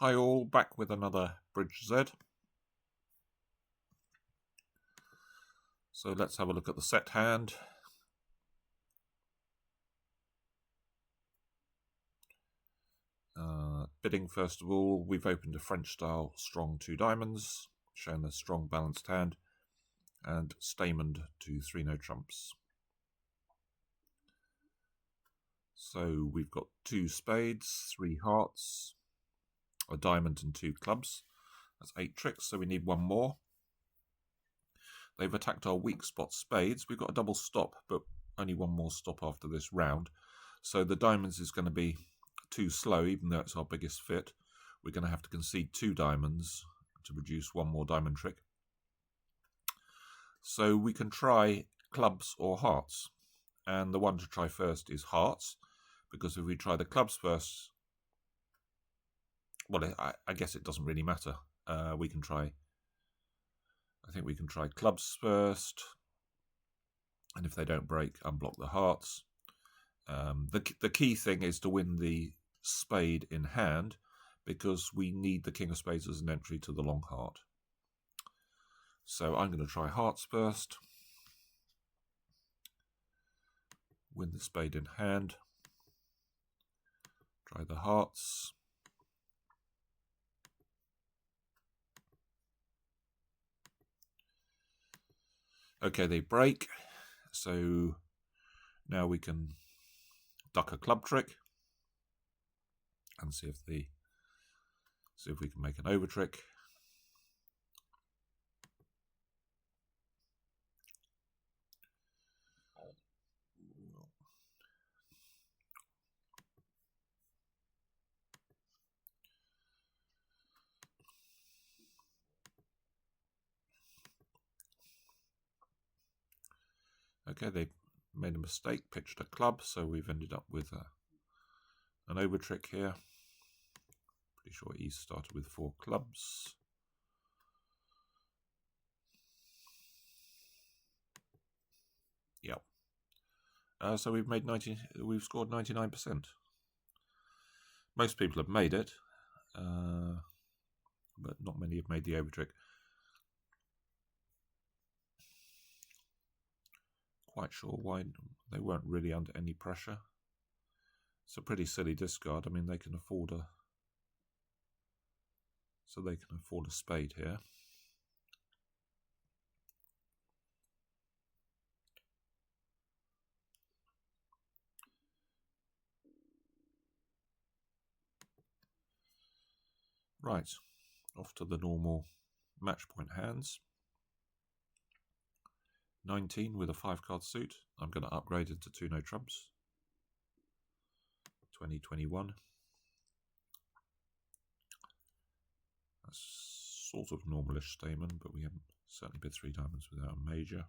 Hi all, back with another Bridgez. So let's have a look at the set hand. Bidding first of all, we've opened a French style strong 2 diamonds, shown a strong balanced hand, and stamened to 3 no trumps. So we've got 2 spades, 3 hearts, a diamond and 2 clubs. That's 8 tricks, so we need 1 more. They've attacked our weak spot spades. We've got a double stop, but only 1 more stop after this round. So the diamonds is going to be too slow, even though it's our biggest fit. We're going to have to concede 2 diamonds to produce 1 more diamond trick. So we can try clubs or hearts. And the one to try first is hearts, because if we try the clubs first, well, I guess it doesn't really matter. I think we can try clubs first, and if they don't break, unblock the hearts. The key thing is to win the spade in hand, because we need the king of spades as an entry to the long heart. So I'm going to try hearts first, win the spade in hand, try the hearts. Okay, they break, so now we can duck a club trick and see if we can make an over trick. Okay, they made a mistake, pitched a club, so we've ended up with an over trick here. Pretty sure he started with 4 clubs. Yep. So we've scored 99%. Most people have made it, but not many have made the over trick. Quite sure why they weren't really under any pressure. It's a pretty silly discard. I mean, they can afford a spade here. Right, off to the normal match point hands. 19 with a 5-card suit. I'm going to upgrade it to 2 no trumps. 2021. That's sort of normalish stamen, but we haven't certainly bid 3 diamonds without a major.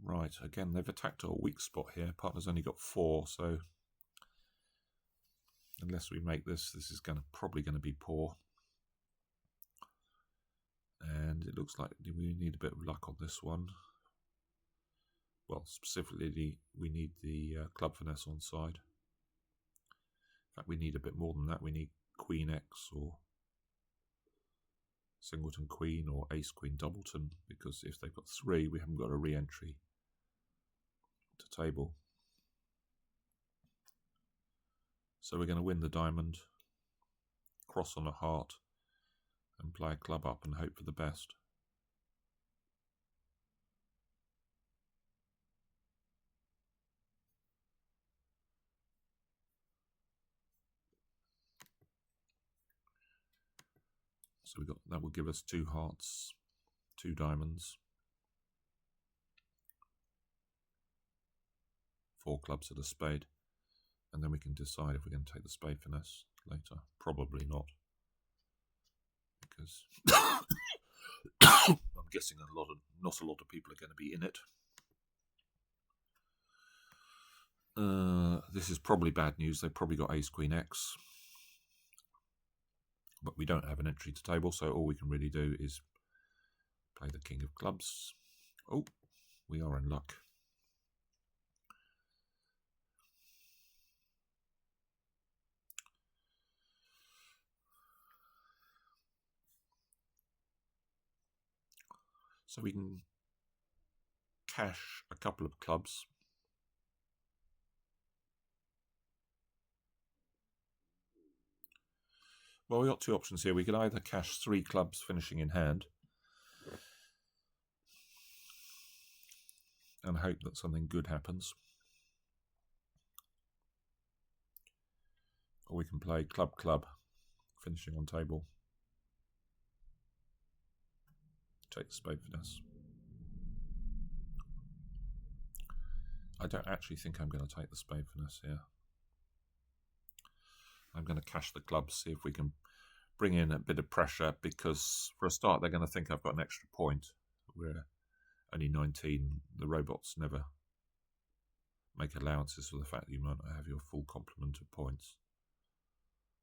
Right, again, they've attacked our weak spot here. Partner's only got 4, so unless we make this, this is probably going to be poor. And it looks like we need a bit of luck on this one. Well, specifically, we need the club finesse on side. In fact, we need a bit more than that. We need Queen X or Singleton Queen or Ace Queen Doubleton, because if they've got 3, we haven't got a re-entry to table. So we're going to win the diamond, cross on a heart, and play a club up and hope for the best. So that will give us 2 hearts, 2 diamonds, 4 clubs and a spade, and then we can decide if we're going to take the spade finesse later. Probably not, because I'm guessing not a lot of people are going to be in it. This is probably bad news. They've probably got Ace Queen X, but we don't have an entry to table, so all we can really do is play the King of Clubs. Oh, we are in luck. So we can cash a couple of clubs. Well, we've got two options here. We can either cash 3 clubs finishing in hand and hope that something good happens. Or we can play club, club, finishing on table. Take the spade finesse. I don't actually think I'm going to take the spade finesse here. I'm going to cash the clubs, see if we can bring in a bit of pressure, because for a start they're going to think I've got an extra point. We're only 19. The robots never make allowances for the fact that you might not have your full complement of points.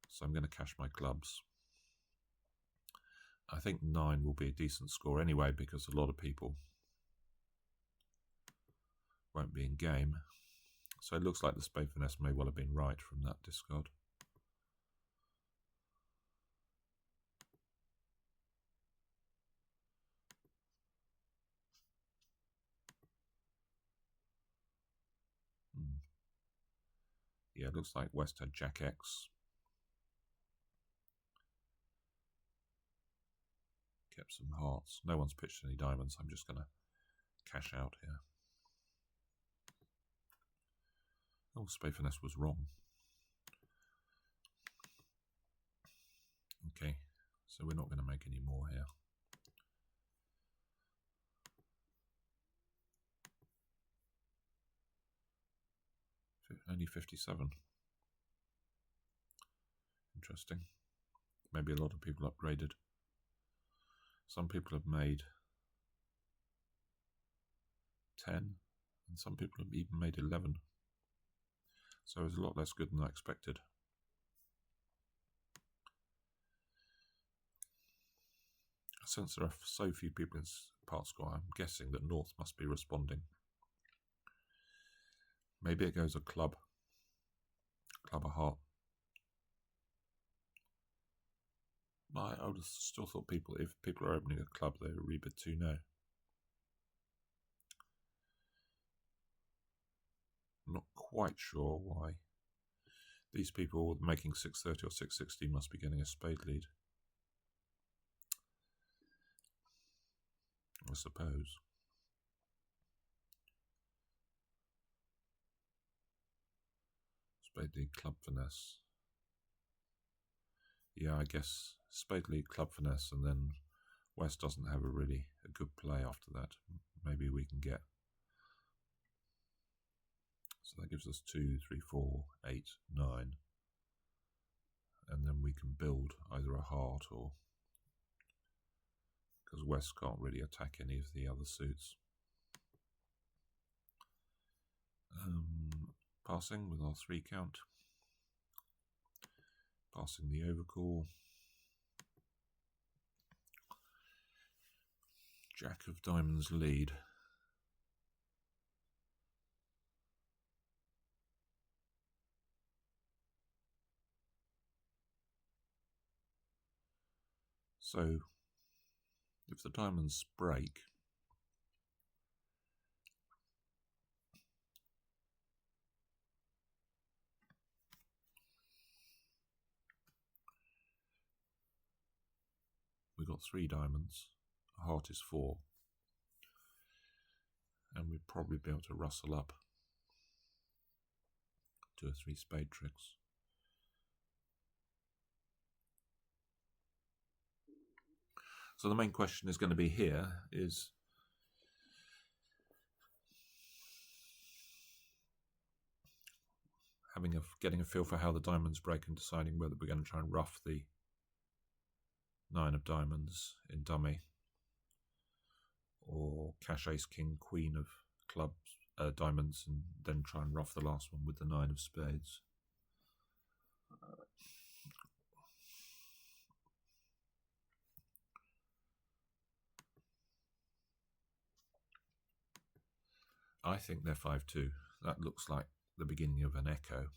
So I'm going to cash my clubs. I think 9 will be a decent score anyway, because a lot of people won't be in game. So it looks like the spade finesse may well have been right from that discard. Yeah, it looks like West had Jack X. Kept some hearts. No one's pitched any diamonds. I'm just going to cash out here. Oh, spade finesse was wrong. Okay, so we're not going to make any more here. Only 57. Interesting. Maybe a lot of people upgraded. Some people have made 10, and some people have even made 11. So it's a lot less good than I expected. Since there are so few people in part score, I'm guessing that North must be responding. Maybe it goes a club. Club a heart. I would have still thought if people are opening a club, they would rebid 2 no. I'm not quite sure why. These people making 630 or 660 must be getting a spade lead, I suppose. Spade lead, club finesse. Yeah, I guess spade lead, club finesse, and then West doesn't have a good play after that. Maybe we can get. So that gives us 2, 3, 4, 8, 9. And then we can build either a heart or, because West can't really attack any of the other suits. Passing with our 3 count. Passing the overcall. Jack of diamonds lead. So, if the diamonds break, we've got 3 diamonds, a heart is 4, and we'd probably be able to rustle up 2 or 3 spade tricks. So the main question is going to be here is getting a feel for how the diamonds break and deciding whether we're going to try and rough the 9 of diamonds in dummy, or cash ace king queen of clubs, diamonds, and then try and rough the last one with the 9 of spades. I think they're 5-2. That looks like the beginning of an echo.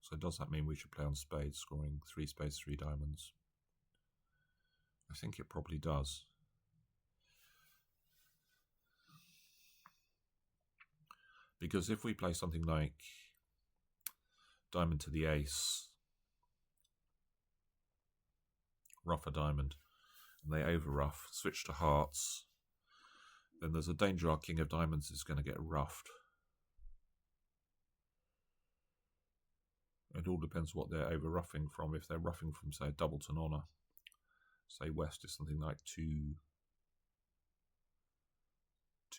So does that mean we should play on spades, scoring 3 spades, 3 diamonds? I think it probably does. Because if we play something like diamond to the ace, rough a diamond, and they over rough, switch to hearts, then there's a danger our king of diamonds is going to get roughed. It all depends what they're over roughing from. If they're roughing from, say, a doubleton honour, say West is something like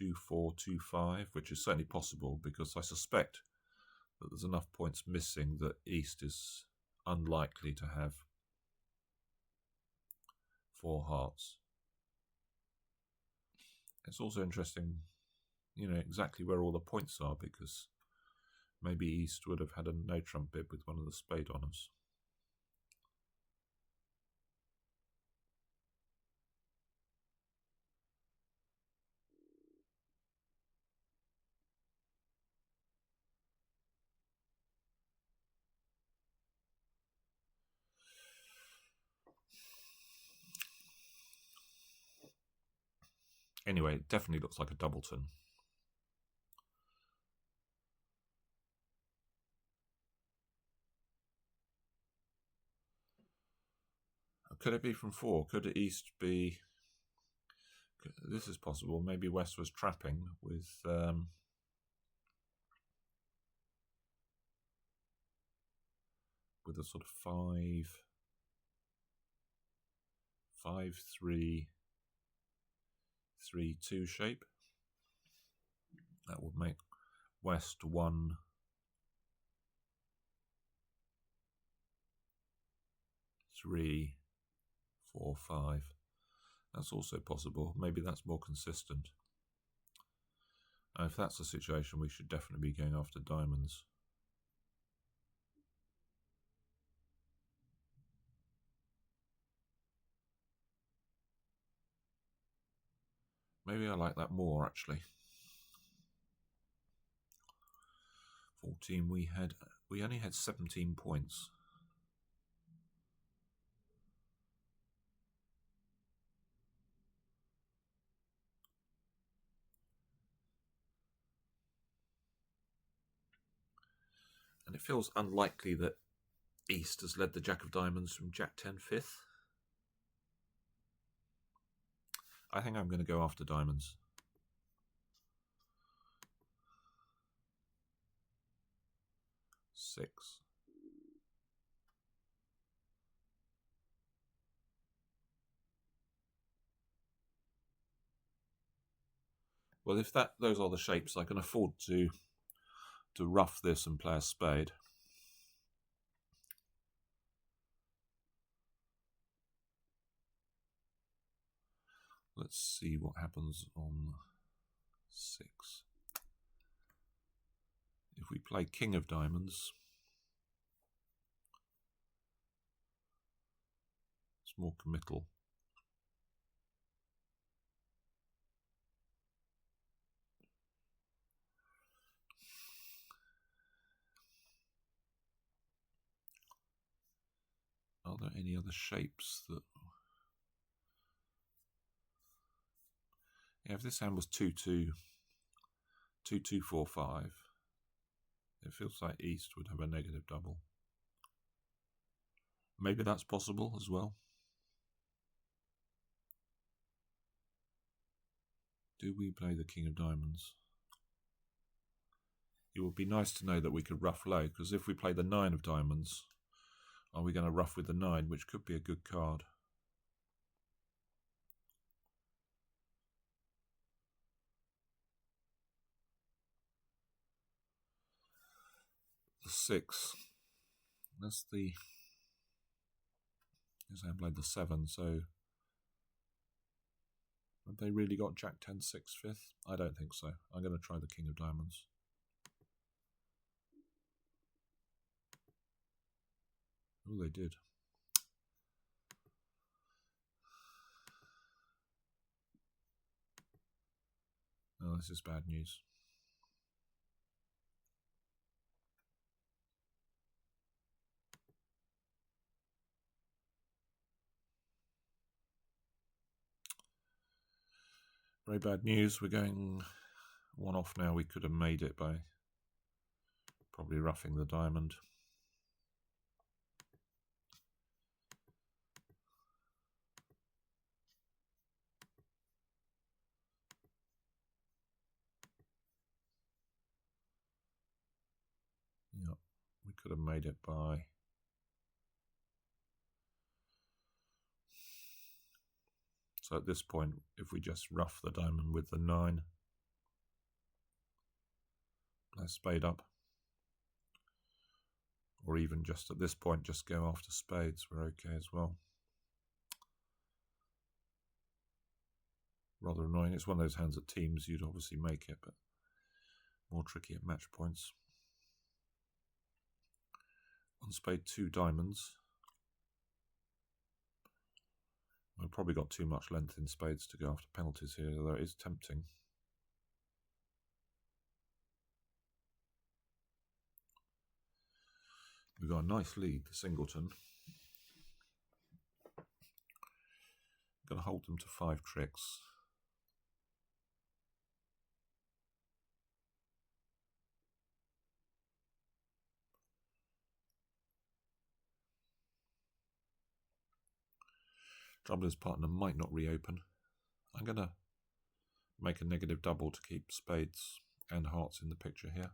2-4, 2-5, which is certainly possible, because I suspect that there's enough points missing that East is unlikely to have 4 hearts. It's also interesting, you know, exactly where all the points are, because maybe East would have had a no trump bid with one of the spade honours. Anyway, it definitely looks like a doubleton. Could it be from 4? Could it East be... This is possible. Maybe West was trapping with... with a sort of 5-3-3-2 shape. That would make West 1, 3, 4, 5. That's also possible. Maybe that's more consistent. And if that's the situation, we should definitely be going after diamonds. Maybe I like that more, actually. 14, we only had 17 points. And it feels unlikely that East has led the Jack of Diamonds from Jack 10 fifth. I think I'm going to go after diamonds. Six. Well, if those are the shapes, I can afford to rough this and play a spade. Let's see what happens on 6. If we play King of Diamonds, it's more committal. Are there any other shapes that... Yeah, if this hand was 2-2, 2-2, 4-5, it feels like East would have a negative double. Maybe that's possible as well. Do we play the King of Diamonds? It would be nice to know that we could rough low, because if we play the 9 of Diamonds, are we going to rough with the 9, which could be a good card? The 6. That's the... Yes, I played the 7, so... Have they really got Jack 10, 6, 5th? I don't think so. I'm going to try the King of Diamonds. Oh, they did. Oh, this is bad news. Very bad news. We're going one off now. We could have made it by probably roughing the diamond. Yeah, we could have made it by so at this point, if we just rough the diamond with the 9, let's spade up, or even just at this point, just go after spades, we're okay as well. Rather annoying. It's one of those hands that teams you'd obviously make it, but more tricky at match points. 1 spade, 2 diamonds. I've probably got too much length in spades to go after penalties here, although it is tempting. We've got a nice lead, the singleton. Going to hold them to 5 tricks. Trouble is, partner might not reopen. I'm going to make a negative double to keep spades and hearts in the picture here.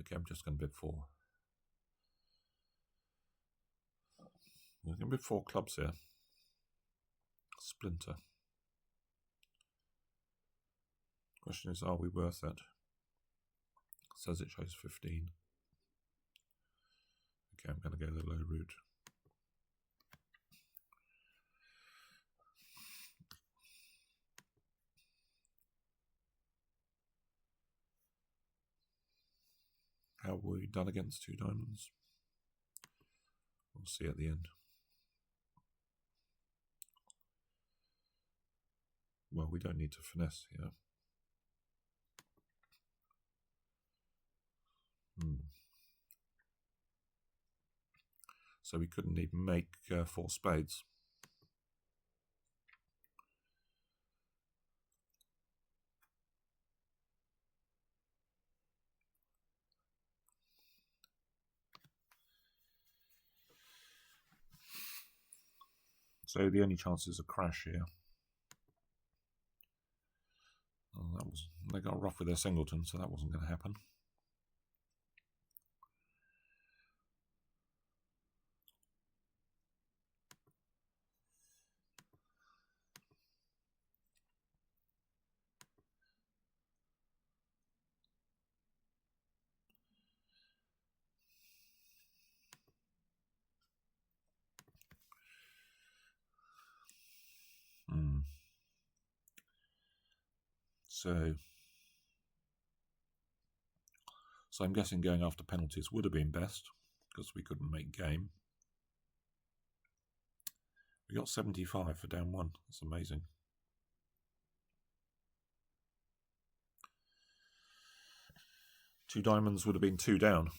Okay, I'm just going to bid 4. We're going to bid 4 clubs here. Splinter. Question is, are we worth it? Says it shows 15. Okay, I'm going to go the low route. How have we done against 2 diamonds? We'll see at the end. Well, we don't need to finesse here. So we couldn't even make 4 spades. So the only chance is a crash here. Oh, they got rough with their singleton, so that wasn't going to happen. So I'm guessing going after penalties would have been best, because we couldn't make game. We got 75 for down 1. That's amazing. Two diamonds would have been 2 down.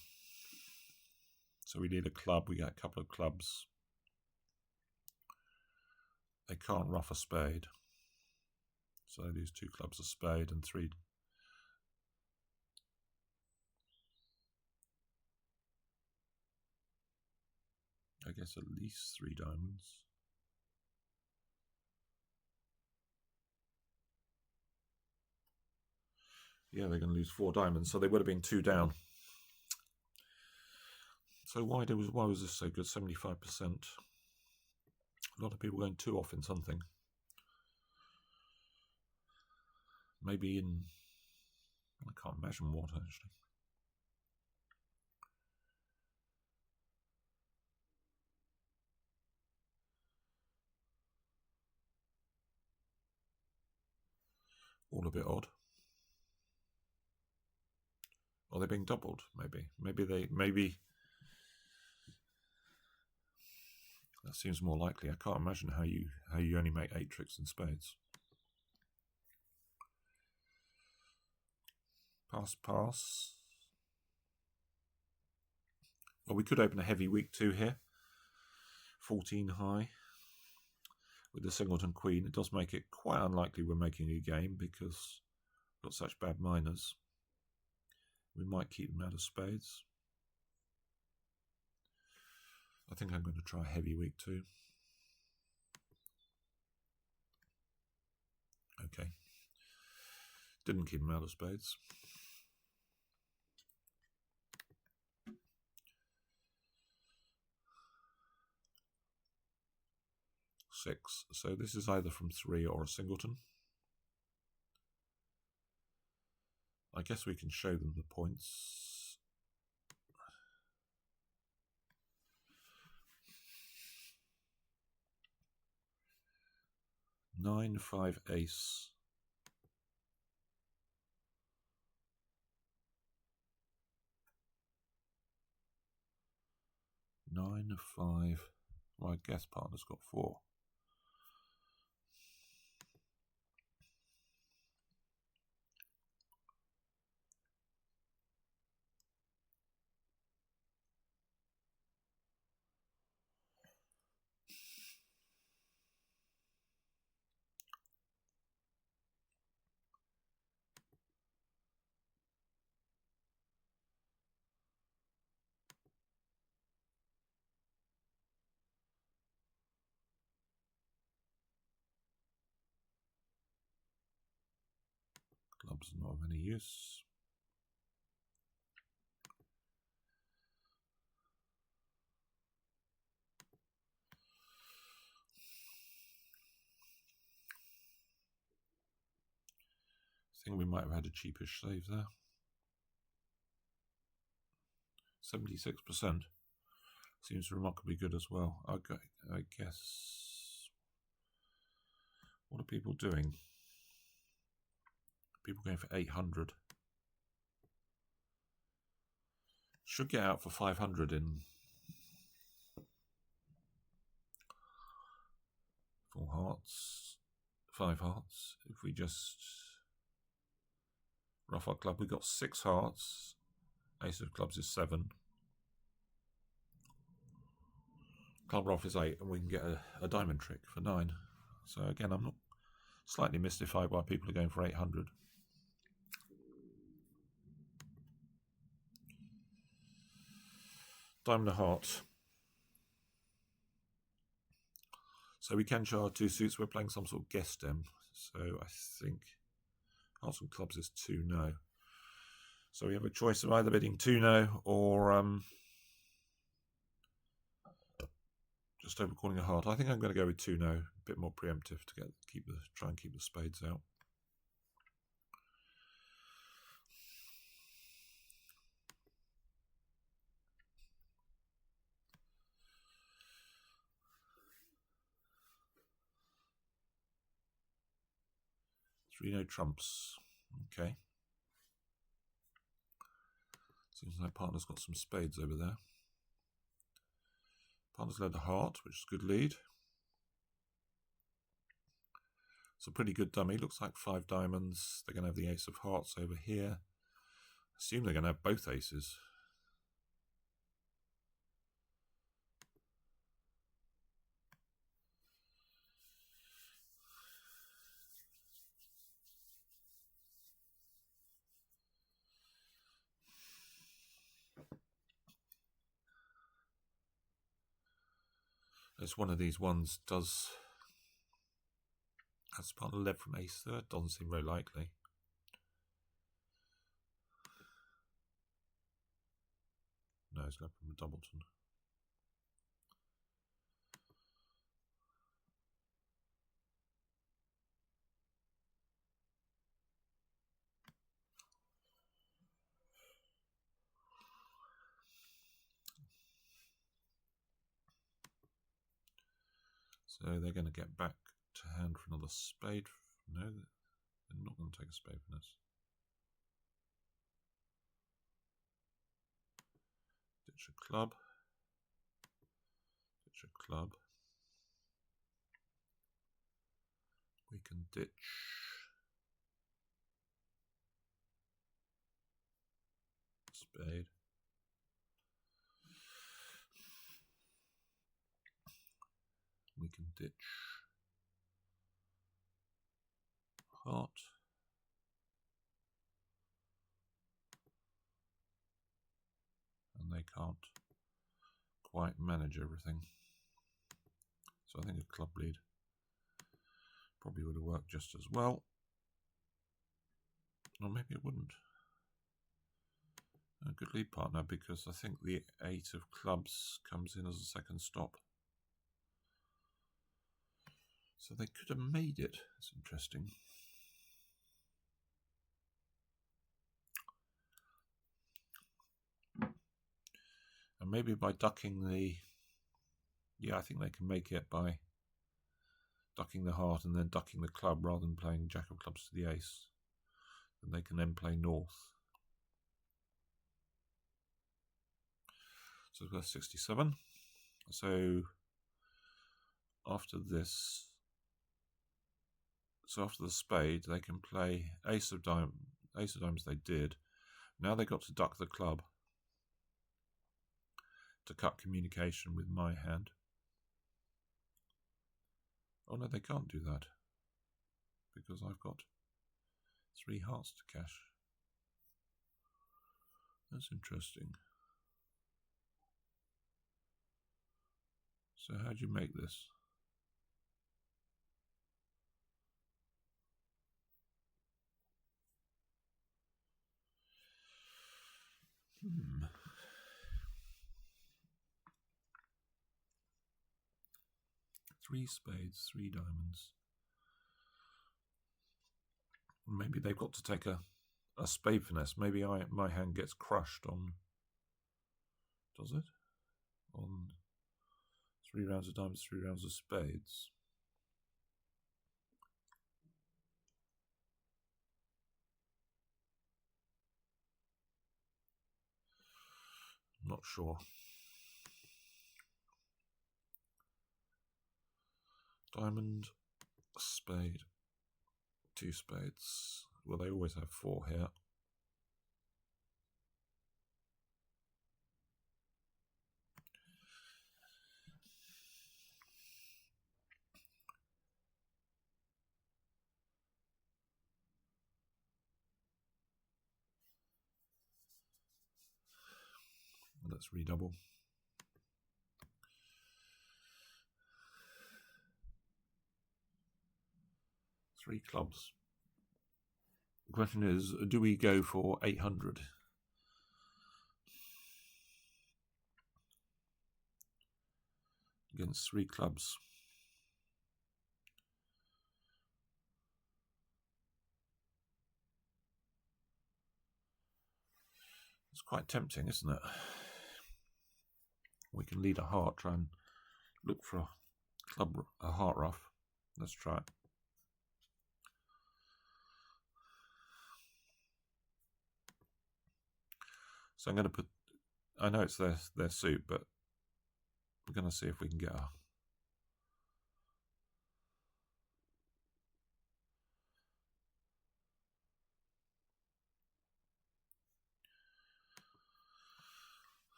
So we need a club. We get a couple of clubs. They can't rough a spade. So they lose 2 clubs, a spade, and 3. I guess at least 3 diamonds. Yeah, they're going to lose 4 diamonds, so they would have been 2 down. So why was this so good? 75%. A lot of people going 2 off in something. Maybe in, I can't imagine what actually. All a bit odd. Are they being doubled? Maybe that seems more likely. I can't imagine how you only make 8 tricks in spades. Pass. Well, we could open a heavy weak 2 here. 14 high. with the singleton queen, it does make it quite unlikely we're making a game because we've got such bad minors. We might keep them out of spades. I think I'm going to try heavy weak too. Okay. Didn't keep them out of spades. Six. So this is either from 3 or a singleton. I guess we can show them the points. Nine, 5, ace. Nine, 5. Well, I guess partner's got 4. Clubs are not of any use. I think we might have had a cheapish save there. 76%. Seems remarkably good as well. Okay, I guess. What are people doing? People going for 800. Should get out for 500 in 4 hearts, 5 hearts. If we just rough our club, we got 6 hearts. Ace of clubs is 7. Club rough is 8, and we can get a diamond trick for 9. So again, I'm not slightly mystified why people are going for 800. Diamond and heart. So we can charge 2 suits. We're playing some sort of guess stem. So I think hearts and clubs is 2 no. So we have a choice of either bidding 2 no or just overcalling a heart. I think I'm going to go with 2 no. A bit more preemptive to try and keep the spades out. Three no trumps. Okay. Seems like partner's got some spades over there. Partner's led a heart, which is a good lead. It's a pretty good dummy. Looks like 5 diamonds. They're going to have the ace of hearts over here. Assume they're going to have both aces. It's one of these ones does. Has partner led from ace third. Doesn't seem very likely. No, it's led from a doubleton. So they're going to get back to hand for another spade. No, they're not going to take a spade for this. Ditch a club. Ditch a club. We can ditch spade. We can ditch heart. And they can't quite manage everything. So I think a club lead probably would have worked just as well. Or maybe it wouldn't. A good lead partner, because I think the 8 of clubs comes in as a second stop. So they could have made it. It's interesting. And maybe by ducking the... Yeah, I think they can make it by ducking the heart and then ducking the club rather than playing jack of clubs to the ace. And they can then play north. So it's worth 67. So after this, so after the spade, they can play ace of diamonds. Ace of diamonds they did. Now they got to duck the club to cut communication with my hand. Oh no, they can't do that because I've got 3 hearts to cash. That's interesting. So how do you make this? Three spades, 3 diamonds. Maybe they've got to take a spade finesse. Maybe my hand gets crushed on... Does it? On 3 rounds of diamonds, 3 rounds of spades. Not sure. Diamond, spade, 2 spades. Well, they always have 4 here. Let's redouble. Three clubs. The question is, do we go for 800? Against 3 clubs. It's quite tempting, isn't it? We can lead a heart, try and look for a heart ruff. Let's try it. So I'm going to put, I know it's their suit, but we're going to see if we can get a...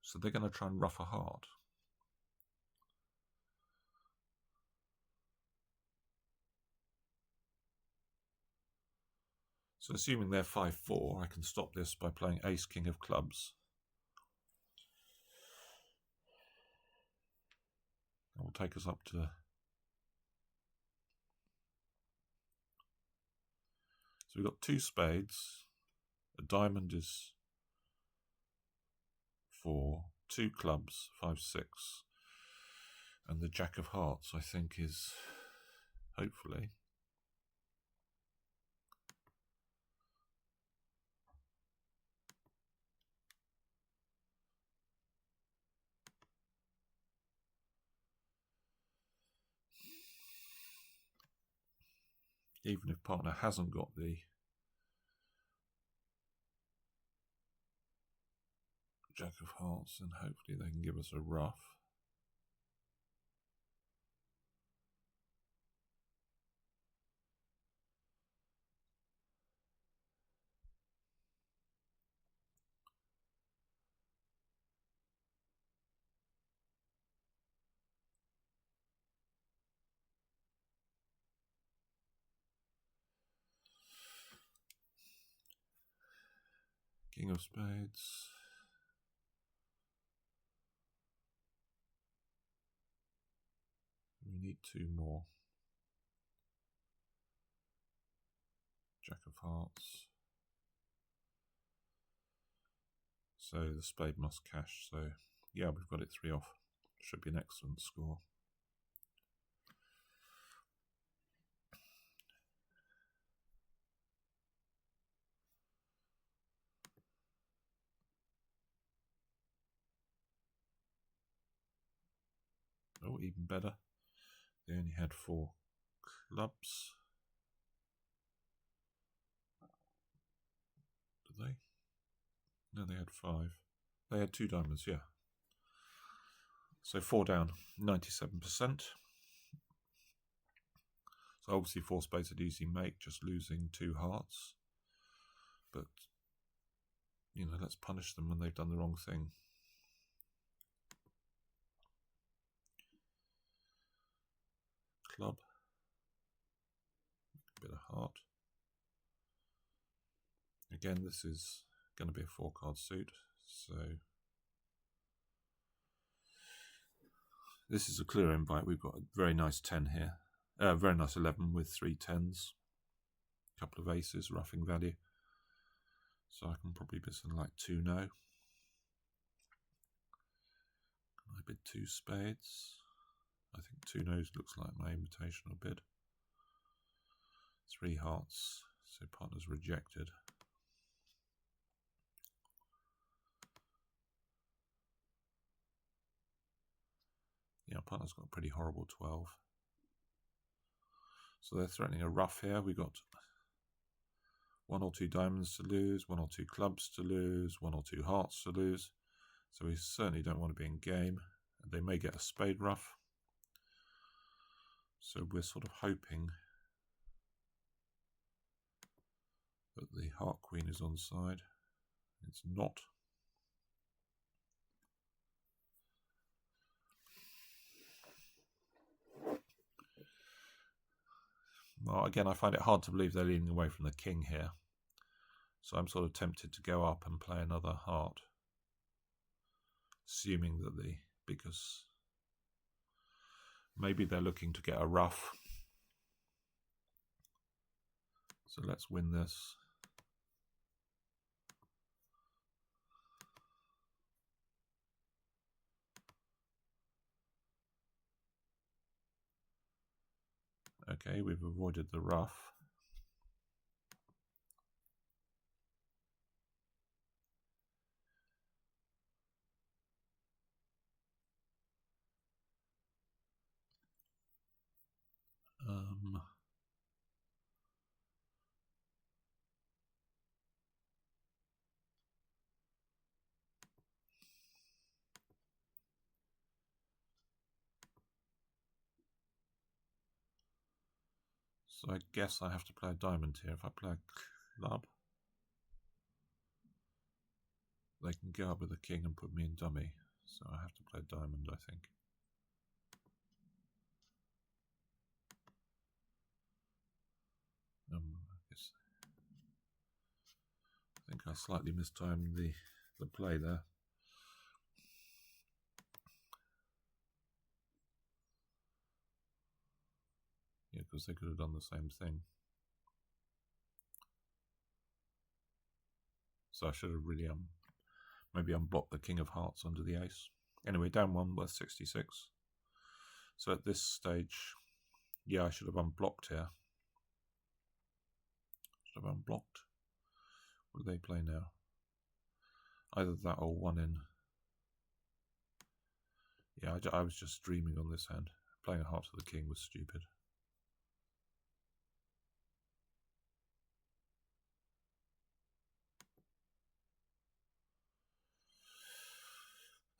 So they're going to try and ruff a heart. So assuming they're 5-4, I can stop this by playing ace, king of clubs. That will take us up to... So we've got 2 spades. A diamond is 4, 2 clubs, 5-6. And the jack of hearts, I think, is hopefully... Even if partner hasn't got the jack of hearts, then hopefully they can give us a ruff. King of spades. We need two more. Jack of hearts. So the spade must cash. So yeah, we've got it 3 off. Should be an excellent score. Oh, even better. They only had 4 clubs. Did they? No, they had 5. They had 2 diamonds, yeah. So 4 down, 97%. So obviously 4 spades would easily make, just losing 2 hearts. But, you know, let's punish them when they've done the wrong thing. Club. A bit of heart. Again, this is going to be a 4-card suit, so this is a clear invite. We've got a very nice 10 here, very nice 11 with 3 10s, a couple of aces, roughing value. So I can probably bid something like 2 no. I bid 2 spades. I think 2 no's looks like my invitational bid. 3 hearts, so partner's rejected. Yeah, partner's got a pretty horrible 12. So they're threatening a rough here. We got 1 or 2 diamonds to lose, 1 or 2 clubs to lose, 1 or 2 hearts to lose. So we certainly don't want to be in game. They may get a spade ruff. So we're sort of hoping that the heart queen is on side. It's not. Well, again, I find it hard to believe they're leaning away from the king here. So I'm sort of tempted to go up and play another heart. Assuming that because maybe they're looking to get a ruff. So let's win this. Okay, we've avoided the ruff. So I guess I have to play a diamond here. If I play a club, they can go up with a king and put me in dummy. So I have to play diamond, I think. I think I slightly mistimed the play there. Yeah, because they could have done the same thing. So I should have really maybe unblocked the king of hearts under the ace. Anyway, down 1 worth 66. So at this stage, yeah, I should have unblocked here. Should have unblocked. What do they play now? Either that or 1 in. Yeah, I was just dreaming on this hand. Playing a heart to the king was stupid.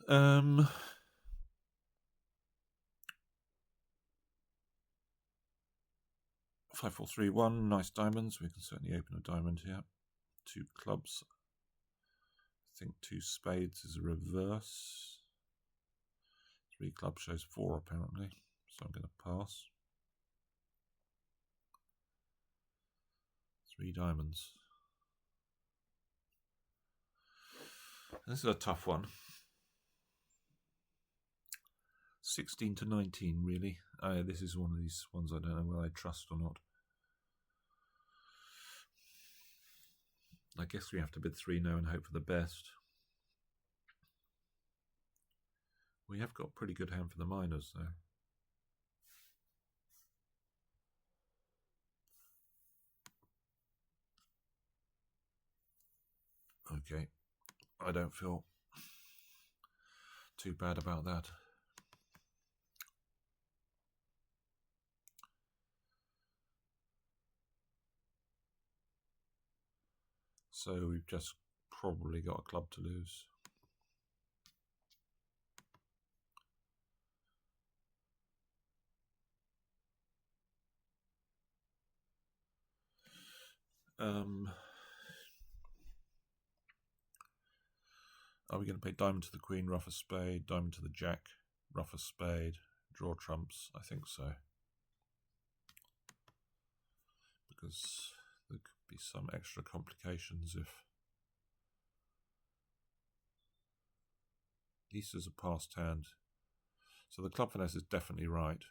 Um, 5, 4, 3, 1. Nice diamonds. We can certainly open a diamond here. 2 clubs. I think 2 spades is a reverse. 3 clubs shows 4 apparently. So I'm going to pass. 3 diamonds. This is a tough one. 16 to 19, really. This is one of these ones I don't know whether I trust or not. I guess we have to bid 3 no and hope for the best. We have got a pretty good hand for the minors, though. Okay, I don't feel too bad about that. So we've just probably got a club to lose. Are we going to play diamond to the queen, ruff a spade, diamond to the jack, ruff a spade, draw trumps? I think so. Because there could be some extra complications if East is a passed hand. So the club finesse is definitely right.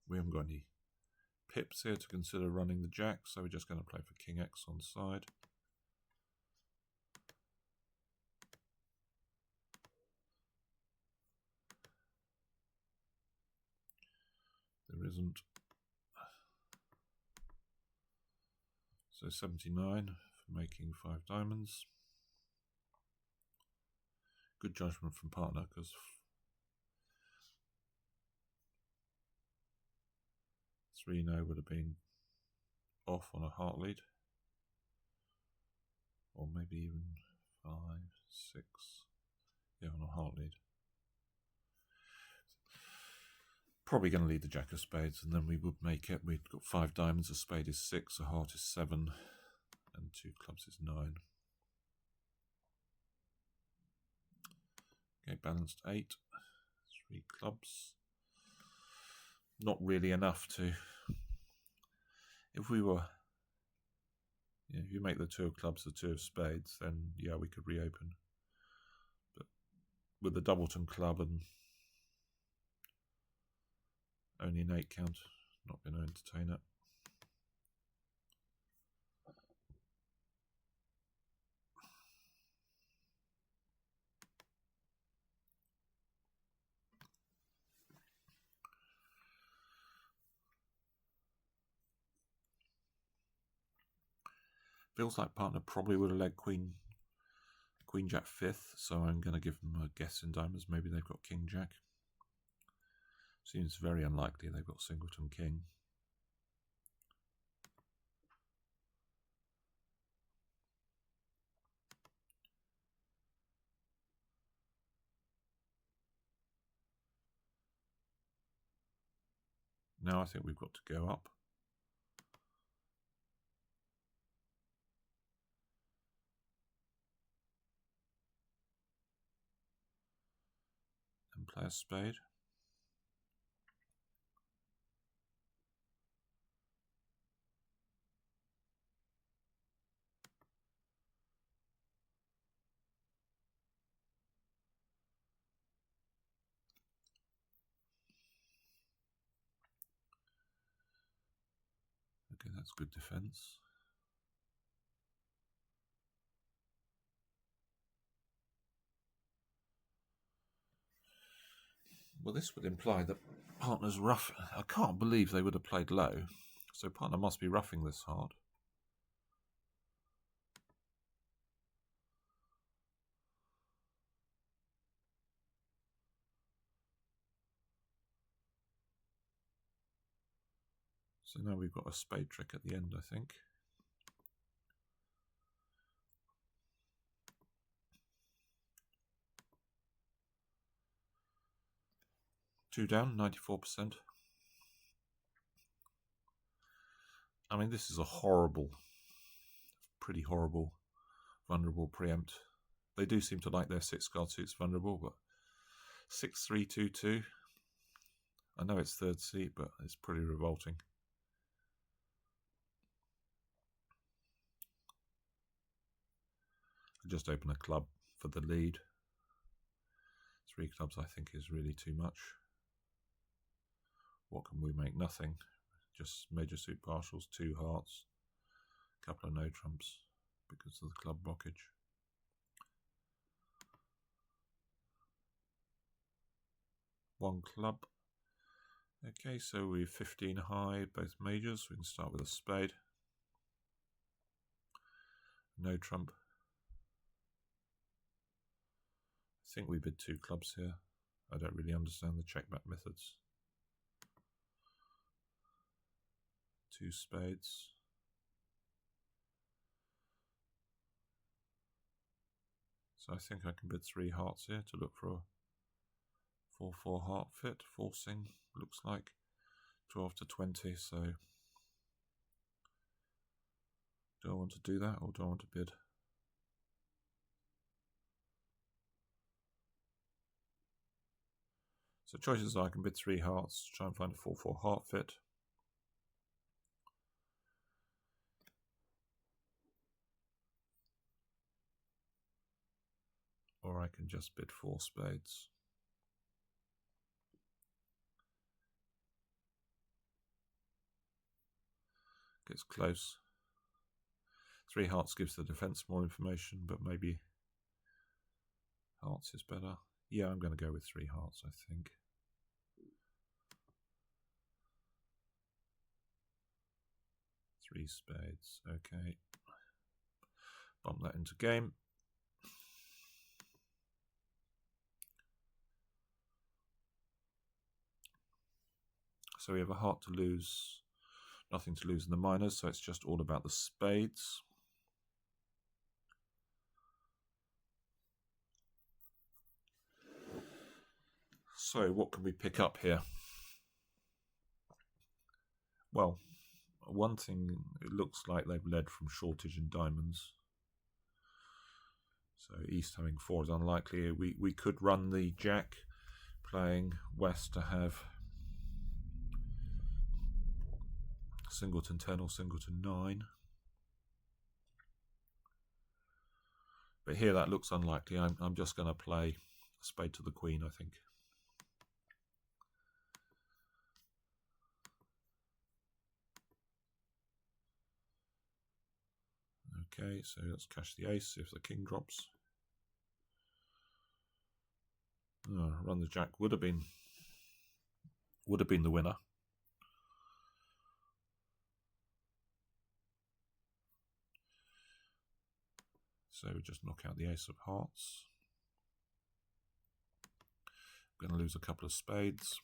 We haven't got any pips here to consider running the jack, so we're just going to play for King X on side. There isn't. So 79 for making 5 diamonds. Good judgment from partner, because 3 no would have been off on a heart lead. Or maybe even 5, 6. Yeah, on a heart lead. Probably going to lead the jack of spades, and then we would make it. We've got 5 diamonds, a spade is 6, a heart is 7, and 2 clubs is 9. Okay, balanced 8, 3 clubs. Not really enough to. If we were, if you make the 2 of clubs the 2 of spades, then yeah, we could reopen. But with the doubleton club and only an 8 count, not going to entertain it. Feels like partner probably would have led Queen Jack 5th, so I'm going to give them a guess in diamonds. Maybe they've got King Jack. Seems very unlikely they've got singleton king. Now I think we've got to go up. And play a spade. Okay, that's good defense. Well, this would imply that partner's rough. I can't believe they would have played low. So partner must be roughing this hard. So now we've got a spade trick at the end, I think. 2 down, 94%. I mean, this is a horrible, pretty horrible, vulnerable preempt. They do seem to like their 6 card suits vulnerable, but 6-3-2-2. I know it's third seat, but it's pretty revolting. I just open a club for the lead. 3 clubs I think is really too much. What can we make? Nothing. Just major suit partials, 2 hearts, a couple of no trumps because of the club blockage. One club. Okay, so we're 15 high, both majors. We can start with a spade. No trump. I think we bid 2 clubs here. I don't really understand the check back methods. 2 spades. So I think I can bid 3 hearts here to look for a 4-4 heart fit, forcing, looks like 12 to 20, so do I want to do that or do I want to bid? So choices are I can bid 3 hearts to try and find a 4-4 heart fit. Or I can just bid 4 spades. Gets close. 3 hearts gives the defense more information, but maybe hearts is better. Yeah, I'm going to go with 3 hearts, I think. Three spades, okay. Bump that into game. So we have a heart to lose, nothing to lose in the minors, so it's just all about the spades. So what can we pick up here? Well, one thing, it looks like they've led from shortage in diamonds. So East having 4 is unlikely. We could run the jack, playing West to have singleton 10 or singleton 9. But here that looks unlikely. I'm just going to play a spade to the queen, I think. Okay, so let's cash the ace if the king drops. Run the jack would have been the winner. So we just knock out the ace of hearts. I'm going to lose a couple of spades.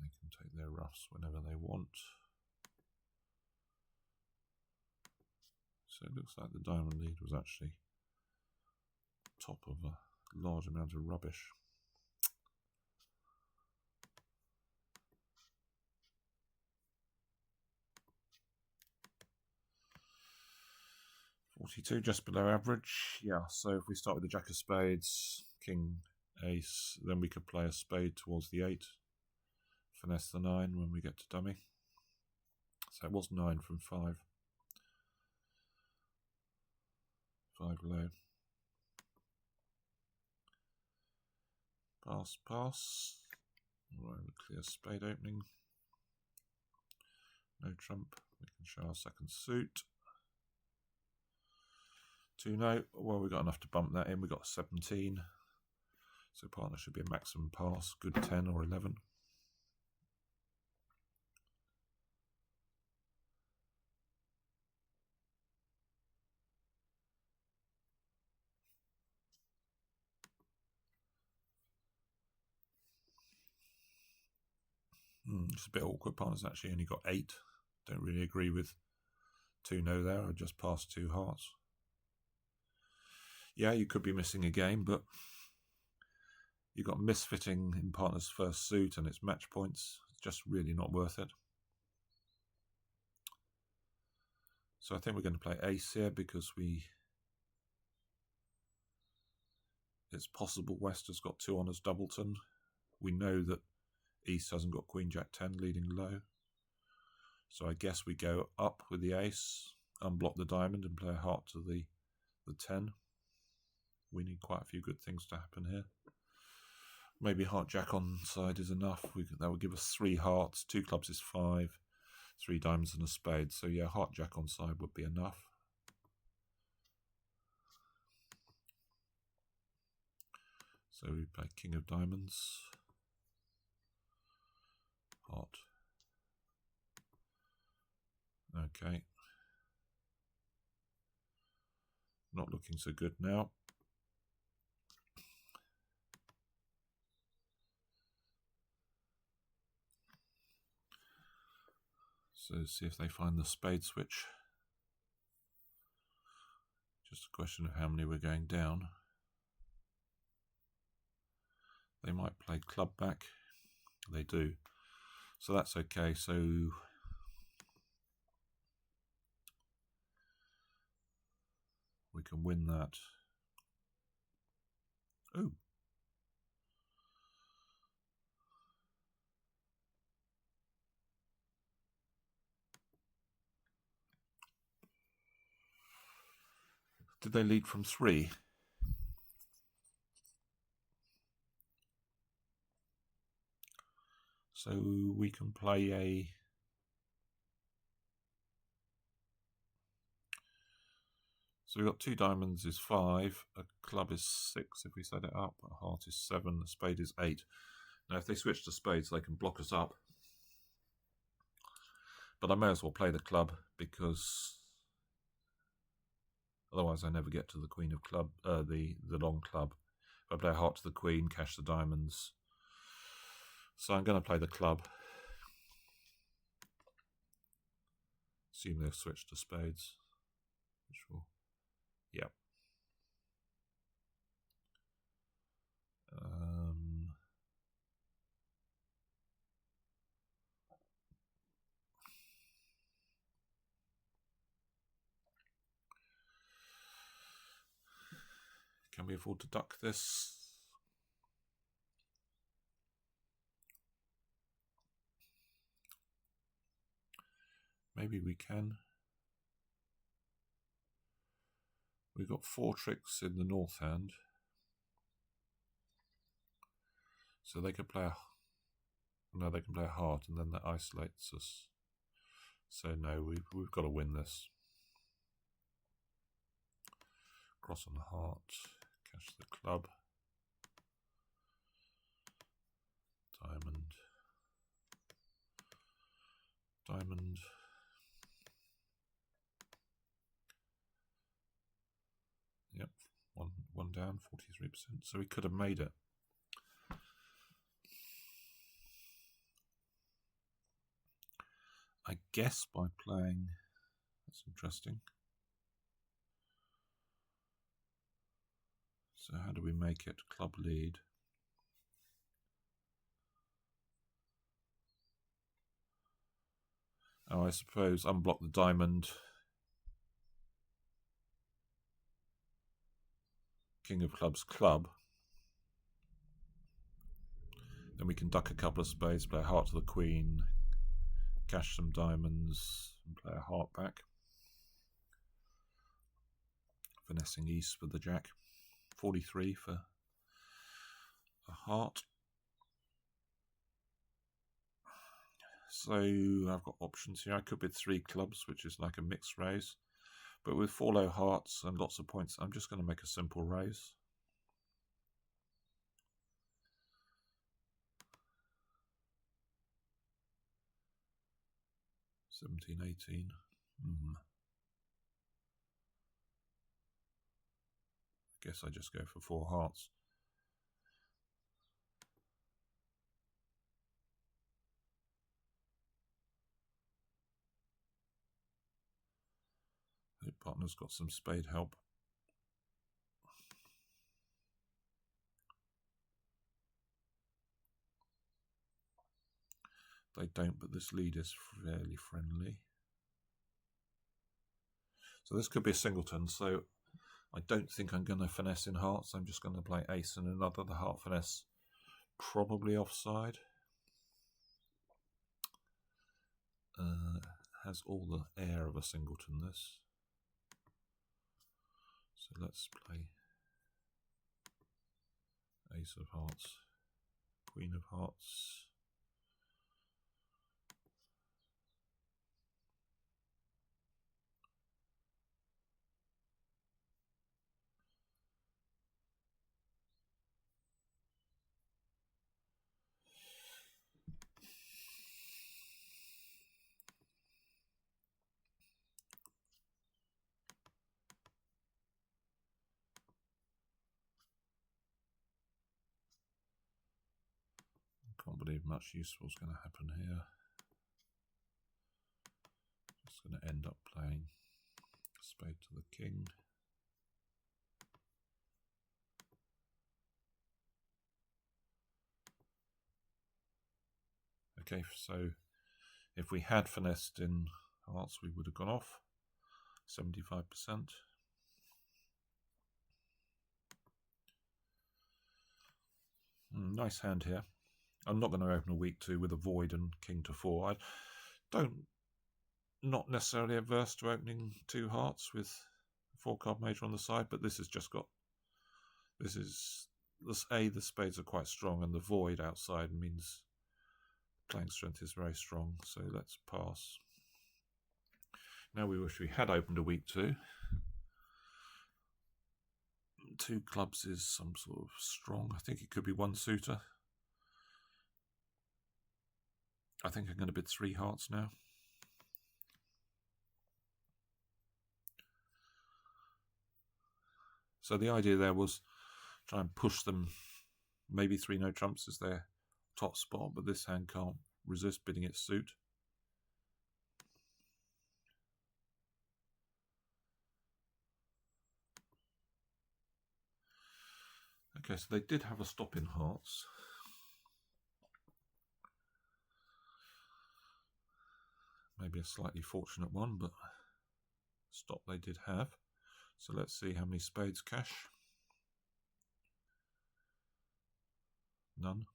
They can take their roughs whenever they want. So it looks like the diamond lead was actually top of a large amount of rubbish. $42, just below average. Yeah, so if we start with the jack of spades, king, ace, then we could play a spade towards the 8. Finesse the 9 when we get to dummy. So it was 9 from 5. 5 low. Pass, pass. Right, clear spade opening. No trump. We can show our second suit. 2 no. Well, we got enough to bump that in. We got 17. So partner should be a maximum pass. Good 10 or 11. It's a bit awkward. Partner's actually only got 8. Don't really agree with 2 no there. I just passed 2 hearts. Yeah, you could be missing a game, but you've got misfitting in partner's first suit and it's match points. It's just really not worth it. So I think we're going to play ace here because it's possible West has got 2 on as doubleton. We know that East hasn't got Queen Jack 10 leading low. So I guess we go up with the ace, unblock the diamond and play a heart to the 10. We need quite a few good things to happen here. Maybe heart jack on side is enough. That would give us 3 hearts, 2 clubs is 5, 3 diamonds and a spade. So yeah, heart jack on side would be enough. So we play king of diamonds, heart. Okay. Not looking so good now. So see if they find the spade switch. Just a question of how many we're going down. They might play club back. They do. So that's okay. So we can win that. Oh. Did they lead from 3? So we can play a... So we've got 2 diamonds is 5, a club is 6 if we set it up, a heart is 7, a spade is 8. Now if they switch to spades they can block us up. But I may as well play the club because otherwise I never get to the queen of club, the long club. If I play a heart to the queen, cash the diamonds. So I'm going to play the club. Assume they'll switch to spades. Which will, yeah. Can we afford to duck this? Maybe we can. We've got 4 tricks in the north hand. So they could play a... No, they can play a heart and then that isolates us. So no, we've got to win this. Cross on the heart, cash the club. Diamond. Diamond. Yep, one down, 43%. So we could have made it. I guess by playing, that's interesting. So how do we make it? Club lead. Oh, I suppose unblock the diamond. King of clubs, club. Then we can duck a couple of spades, play a heart to the queen, cash some diamonds, and play a heart back. Finessing east with the jack. 43 for a heart. So I've got options here. I could bid 3 clubs, which is like a mixed raise. But with 4 low hearts and lots of points, I'm just going to make a simple raise. $17, $18. I guess I just go for 4 hearts. partner's got some spade help. They don't, but this lead is fairly friendly. So this could be a singleton, so I don't think I'm going to finesse in hearts. I'm just going to play ace and another. The heart finesse probably offside. Has all the air of a singleton, this. So let's play ace of hearts, queen of hearts. Can't believe much useful is going to happen here. Just going to end up playing spade to the king. Okay, so if we had finessed in hearts, we would have gone off 75%. Nice hand here. I'm not going to open a weak 2 with a void and king to 4. I not necessarily averse to opening 2 hearts with 4-card major on the side, but this has just got, this is, the spades are quite strong, and the void outside means playing strength is very strong, so let's pass. Now we wish we had opened a weak 2. 2 clubs is some sort of strong. I think it could be 1 suitor. I think I'm going to bid 3 hearts now. So the idea there was try and push them. Maybe 3 no trumps is their top spot, but this hand can't resist bidding its suit. Okay, so they did have a stop in hearts. Maybe a slightly fortunate one, but stop they did have. So let's see how many spades cash. None.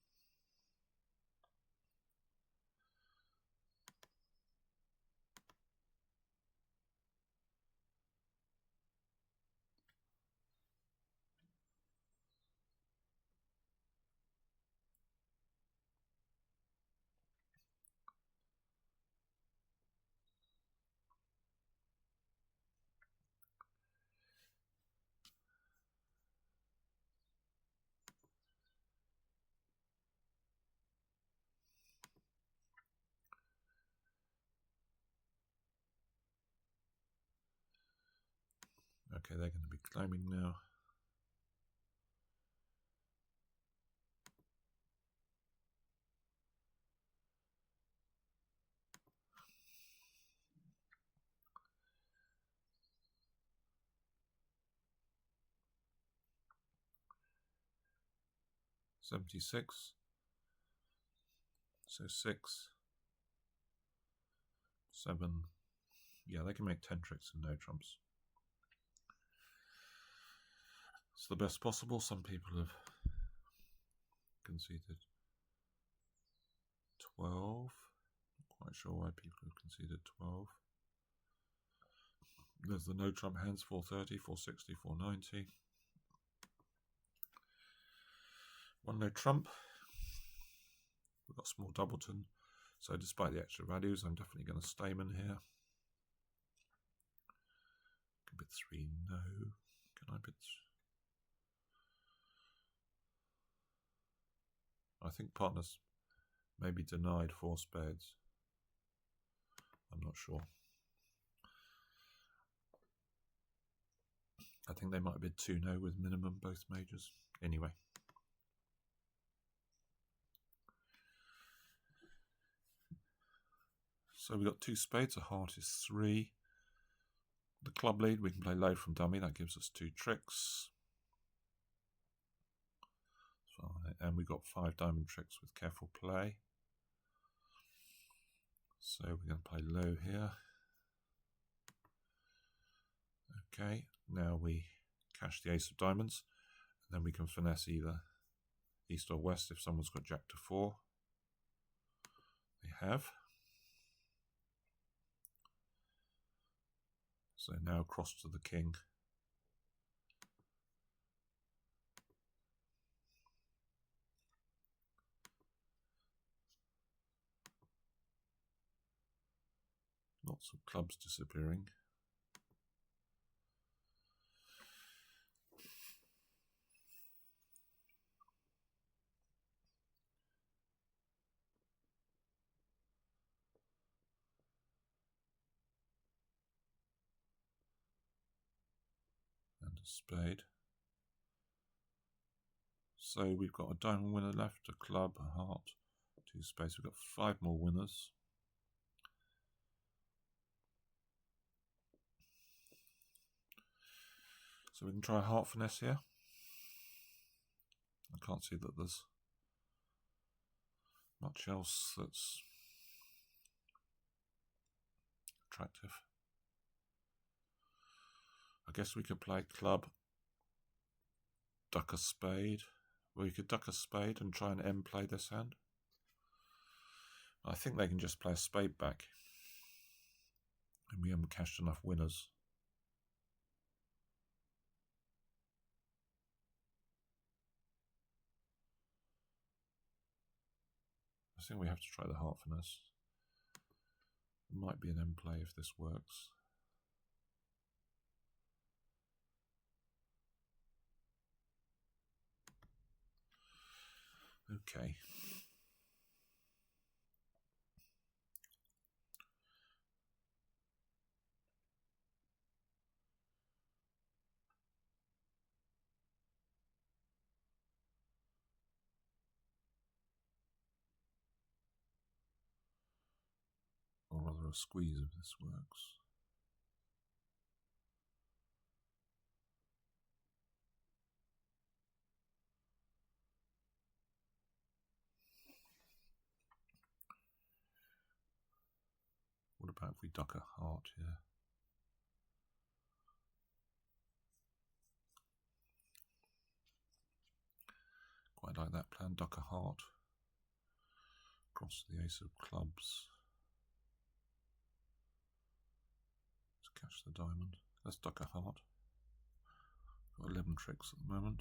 Okay, they're going to be claiming now. $76. So 6, 7. Yeah, they can make 10 tricks and no trumps. It's the best possible. Some people have conceded 12. Not quite sure why people have conceded 12. There's the no trump hands, 430, 460, 490. 1 no trump. We've got small doubleton. So despite the extra values, I'm definitely going to Stamen here. Can bid 3 no. Can I bid? I think partners may be denied 4 spades. I'm not sure. I think they might bid 2 no with minimum both majors. Anyway. So we've got 2 spades, a heart is 3. The club lead, we can play low from dummy. That gives us 2 tricks. And we got 5 diamond tricks with careful play. So we're going to play low here. Okay, now we cash the ace of diamonds, and then we can finesse either east or west if someone's got jack to 4. They have. So now cross to the king. Lots of clubs disappearing. And a spade. So we've got a diamond winner left, a club, a heart, 2 spades. We've got 5 more winners. So we can try a heart finesse here. I can't see that there's much else that's attractive. I guess we could play club, duck a spade. We could duck a spade and try and end play this hand. I think they can just play a spade back. And we haven't cashed enough winners. I think we have to try the heart finesse. It might be an end play if this works. Okay. Or rather a squeeze if this works. What about if we duck a heart here? Quite like that plan, duck a heart. Cross the ace of clubs. Let's catch the diamond. Let's duck a heart. Got 11 tricks at the moment.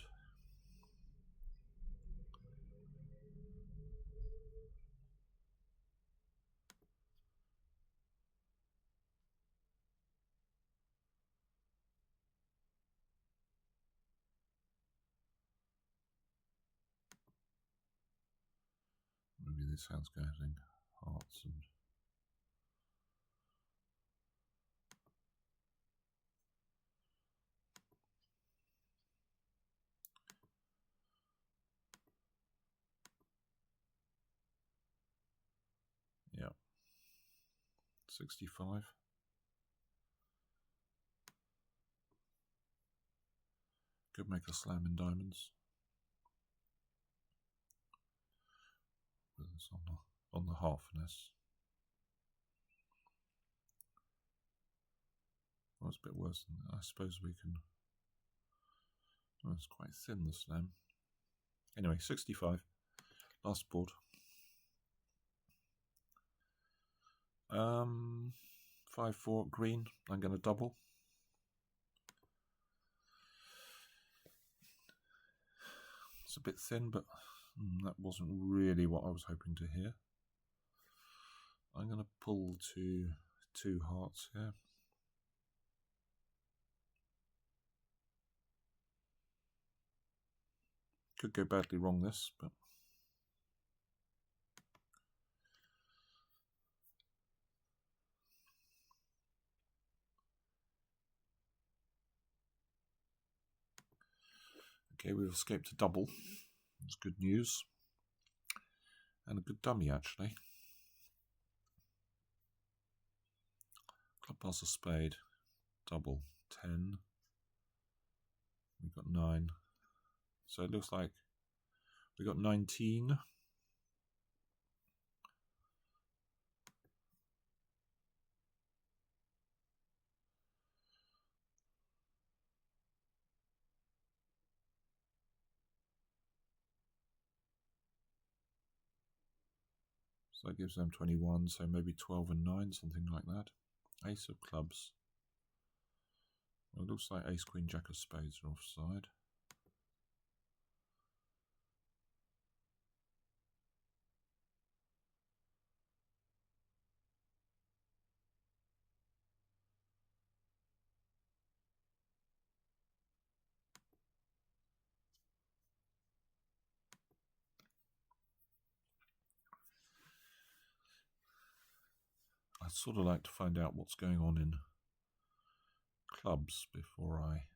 Maybe this hand's getting hearts and yeah, 65. Could make a slam in diamonds. With this on the half finesse. Well, it's a bit worse than that. I suppose we can. Well, it's quite thin, the slam. Anyway, 65. Last board. 5-4 green. I'm going to double. It's a bit thin, but that wasn't really what I was hoping to hear. I'm going to pull to 2 hearts here. Could go badly wrong this, but okay, we've escaped a double. That's good news. And a good dummy, actually. Club pass a spade. double. 10. We've got 9. So it looks like we got 19. So that gives them 21, so maybe 12 and 9, something like that. Ace of clubs. Well, it looks like ace, queen, jack of spades are offside. I'd sort of like to find out what's going on in clubs before I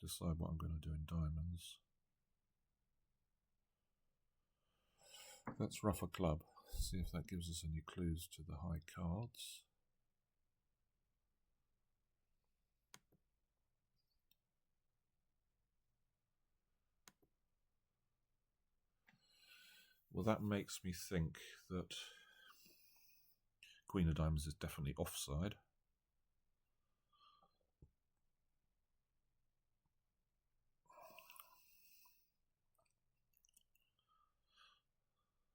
decide what I'm going to do in diamonds. Let's ruff a club, see if that gives us any clues to the high cards. Well, that makes me think that queen of diamonds is definitely offside.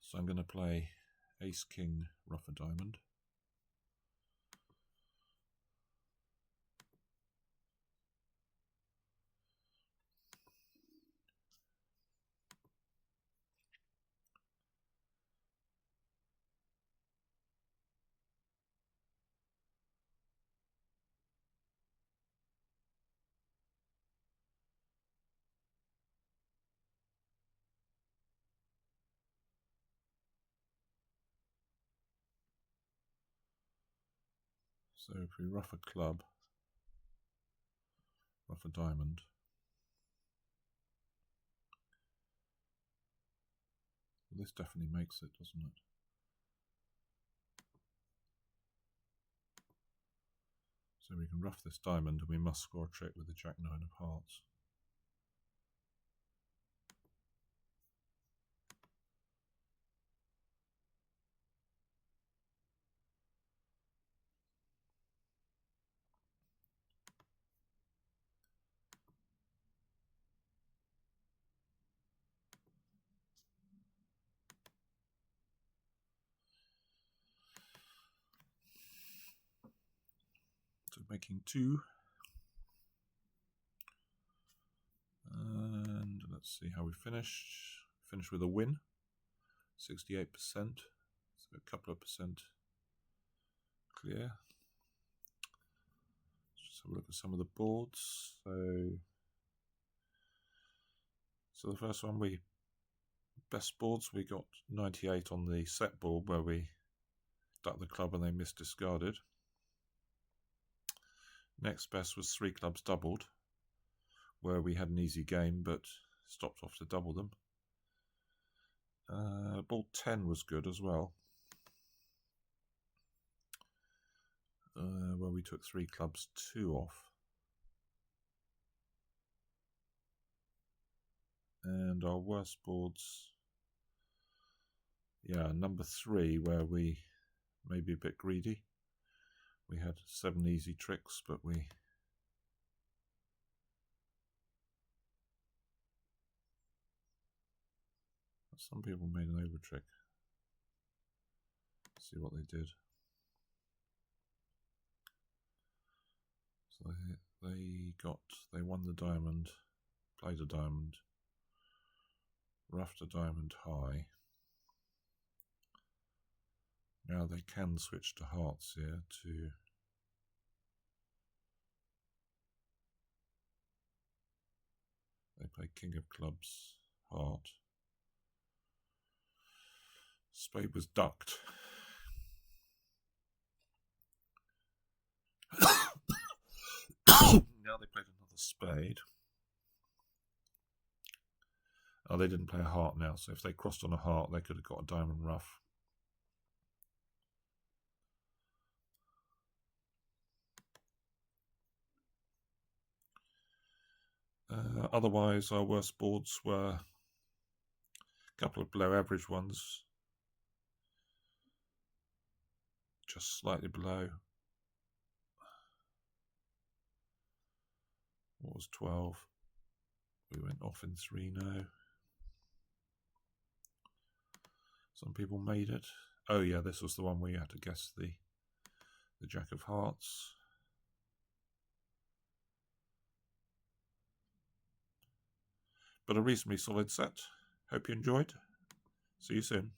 So I'm going to play ace, king, ruff a diamond. So if we ruff a club, ruff a diamond, well, this definitely makes it, doesn't it? So we can ruff this diamond and we must score a trick with the jack nine of hearts. So making 2. And let's see how we finished. Finished with a win, 68%. So a couple of percent clear. Let's just have a look at some of the boards. So the first one, best boards, we got 98 on the set board where we ducked the club and they missed discarded. Next best was 3 clubs doubled, where we had an easy game but stopped off to double them. Board 10 was good as well, where we took 3 clubs 2 off. And our worst boards, yeah, number 3, where we may be a bit greedy. We had 7 easy tricks, but some people made an over trick. Let's see what they did. So they won the diamond, played a diamond, ruffed a diamond high. Now they can switch to hearts here they play king of clubs, heart. Spade was ducked. Now they played another spade. Oh, they didn't play a heart now, so if they crossed on a heart, they could have got a diamond ruff. Otherwise, our worst boards were a couple of below average ones, just slightly below. What was 12? We went off in 3 now. Some people made it. Oh yeah, this was the one where you had to guess the Jack of Hearts. But a reasonably solid set. Hope you enjoyed. See you soon.